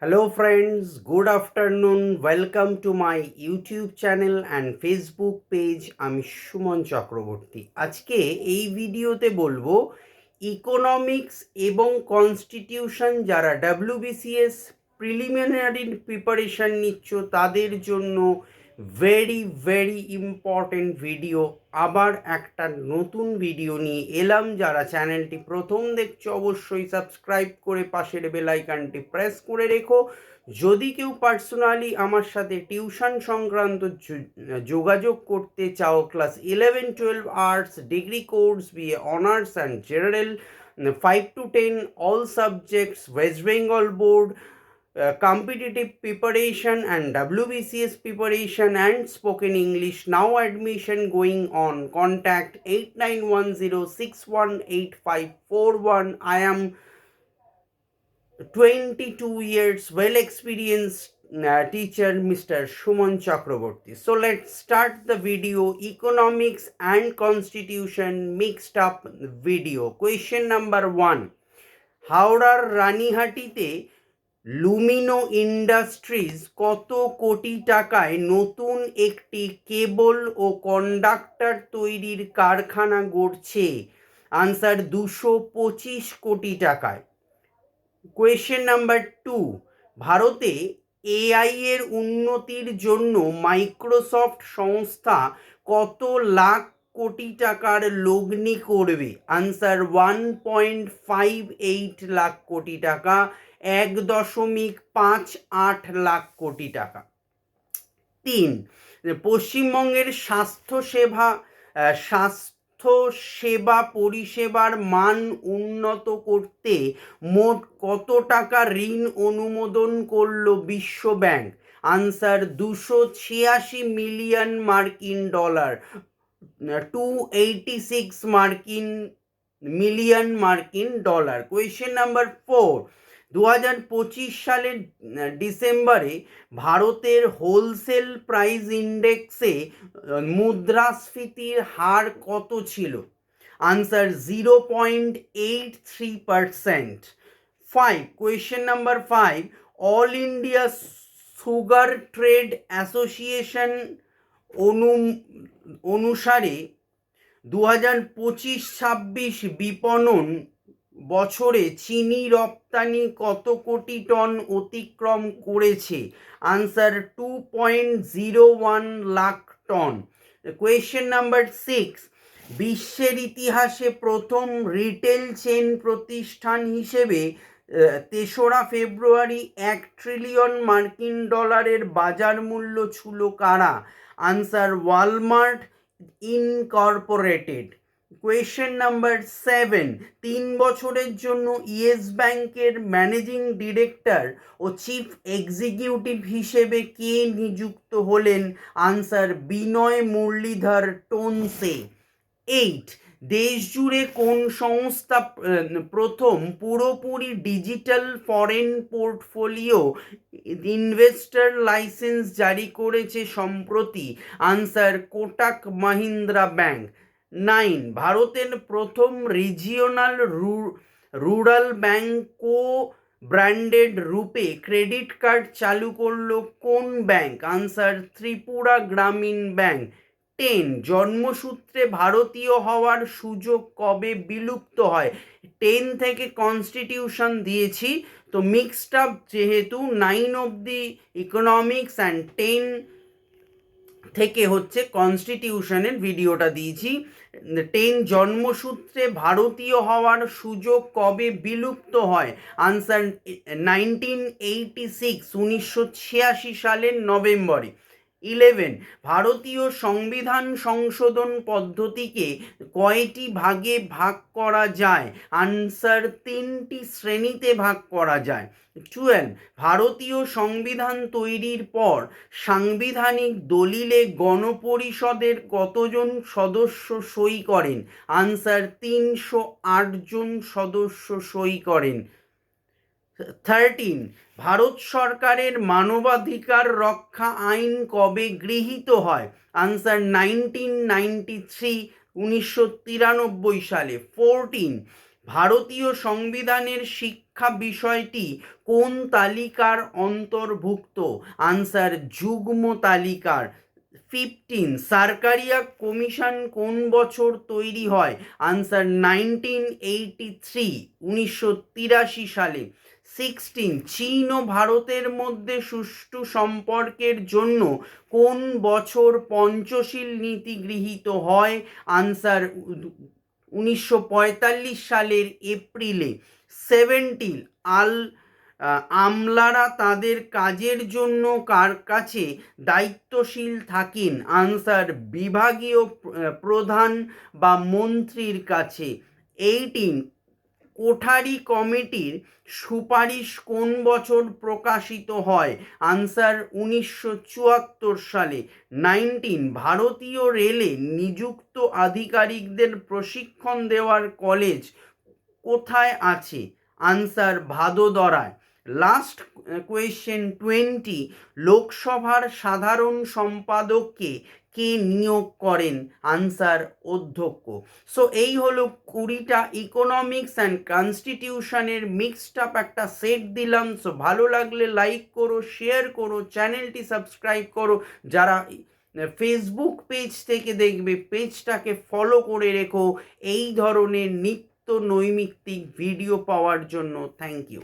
Hello friends, good afternoon. Welcome to my YouTube channel and Facebook page. আমি সুমন চক্রবর্তী। আজকে এই ভিডিওতে বলবো ইকোনমিক্স এবং কনস্টিটিউশন যারা WBCS প্রিলিমিনারি প্রিপারেশন নিচ্ছ তাদের জন্য ভেরি ইম্পর্টেন্ট ভিডিও। আবার একটা নতুন ভিডিও নিয়ে এলাম। যারা চ্যানেলটি প্রথম দেখছো অবশ্যই সাবস্ক্রাইব করে পাশের বেল আইকনটি প্রেস করে রেখো। যদি কেউ পার্সোনালি আমার সাথে টিউশন সংক্রান্ত যোগাযোগ করতে চাও, class 11-12 arts degree course BA honours and general 5 to 10 all subjects, West Bengal board, competitive preparation and WBCS preparation and spoken English. Now admission going on. Contact 8910618541. I am 22 years well experienced teacher Mr. Shuman Chakraborty. So let's start the video. Economics and constitution mixed up video. Question number 1. হাওড়ার রানীহাটিতে লুমিনো industries কত কোটি টাকায় নতুন একটি কেবল ও conductor তৈরির কারখানা গড়ছে? Answer 225 কোটি টাকায়। কোয়েশ্চেন নাম্বার 2, ভারতে এআই এর উন্নতির জন্য মাইক্রোসফট সংস্থা কত লাখ কোটি টাকার লগ্নি করবে? আনসার 1.58 লাখ কোটি টাকা, 1.58 লাখ কোটি টাকা। 3, পশ্চিমবঙ্গের স্বাস্থ্যসেবা পরিষেবার মান উন্নত করতে মোট কত টাকা ঋণ অনুমোদন করল বিশ্ব ব্যাংক? আনসার 286 মিলিয়ন মার্কিন ডলার, 286 মিলিয়ন মার্কিন ডলার। কোয়েশ্চেন নাম্বার 4, 2025 সালের ডিসেম্বরে ভারতের হোলসেল প্রাইস ইন্ডেক্সে মুদ্রাস্ফীতির হার কত ছিল? Answer 0.83%। 5, question number 5, all India sugar trade association অনুসারে 2025-26 বিপণন বছরে চিনি রপ্তানি কত কোটি টন অতিক্রম করেছে? Answer 2.01 lakh ton. Question number 6, বিশ্বের ইতিহাসে প্রথম রিটেল চেন প্রতিষ্ঠান হিসেবে 3রা ফেব্রুয়ারি 1 ট্রিলিয়ন মার্কিন ডলারের বাজার মূল্য ছিল কারা? Answer Walmart Incorporated. Question number 7, 3 বছরের জন্য ইয়েস ব্যাংকের ম্যানেজিং ডিরেক্টর ও চিফ এক্সিকিউটিভ হিসেবে কে নিযুক্ত হলেন? আনসার বিনয় মুরলীধর টোনসে। 8, দেশ জুড়ে কোন সংস্থা প্রথম পুরোপুরি digital foreign portfolio investor licence জারি করেছে সম্প্রতি? Answer Kotak Mahindra bank. 9, ভারতের প্রথম রিজিওনাল রুরাল ব্যাংক কো ব্র্যান্ডেড রূপে ক্রেডিট কার্ড চালু করলো কোন ব্যাংক? আনসার ত্রিপুরা গ্রামীণ ব্যাংক। 10, জন্মসূত্রে ভারতীয় হওয়ার সুযোগ কবে বিলুপ্ত হয়? 10 থেকে কনস্টিটিউশন দিয়েছি, তো মিক্সড আপ যেহেতু 9 অবধি ইকোনমিক্স অ্যান্ড 10 থেকে হচ্ছে কনস্টিটিউশনের ভিডিওটা দিয়েছি। 10, জন্মসূত্রে ভারতীয় হওয়ার সুযোগ কবে বিলুপ্ত হয়? আনসার 1986, 1986 সালের নভেম্বরে। 11, ভারতীয় সংবিধান সংশোধন পদ্ধতিকে কয়টি ভাগে ভাগ করা যায়? আনসার 3টি শ্রেণীতে ভাগ করা যায়। 12, ভারতীয় সংবিধান তৈরির পর সাংবিধানিক দলিলে গণপরিষদের কতজন সদস্য সই করেন? আনসার 308 জন সদস্য সই করেন। 13, ভারত সরকারের মানবাধিকার রক্ষা আইন কবে গৃহীত হয়? আনসার 1993, 1993 সালে। 14, ভারতীয় সংবিধানের শিক্ষা বিষয়টি কোন তালিকার অন্তর্ভুক্ত? আনসার যুগ্ম তালিকার। 15 সারকারিয়া কমিশন কোন বছর তৈরি হয়? আনসার 1983 সালে। 16 চীন ও ভারতের মধ্যে সুষ্ঠু সম্পর্কের জন্য কোন বছর পঞ্চশীল নীতি গৃহীত হয়? আনসার 1945 সালের এপ্রিলে। 17 আমলারা তাদের কাজের জন্য কার কাছে দায়িত্বশীল থাকেন? আনসার বিভাগীয় প্রধান বা মন্ত্রীর কাছে। 18 কোঠারি কমিটির সুপারিশ কোন বছর প্রকাশিত হয়? আনসার 1974 সালে। 19 ভারতীয় রেলে নিযুক্ত আধিকারিকদের প্রশিক্ষণ দেওয়ার কলেজ কোথায় আছে? আনসার ভাদোদরায়। লাস্ট কোয়েশ্চেন 20 লোকসভার সাধারণ সম্পাদককে কে নিয়োগ করেন? আনসার অধ্যক্ষ। সো এই হলো 20টা ইকোনমিক্স অ্যান্ড কনস্টিটিউশনের মিক্সড আপ একটা সেট দিলাম। সো ভালো লাগলে লাইক করো, শেয়ার করো, চ্যানেলটি সাবস্ক্রাইব করো। যারা ফেসবুক পেজ থেকে দেখবে পেজটাকে ফলো করে রেখো এই ধরনের নিত্য নৈমিত্তিক ভিডিও পাওয়ার জন্য। Thank you.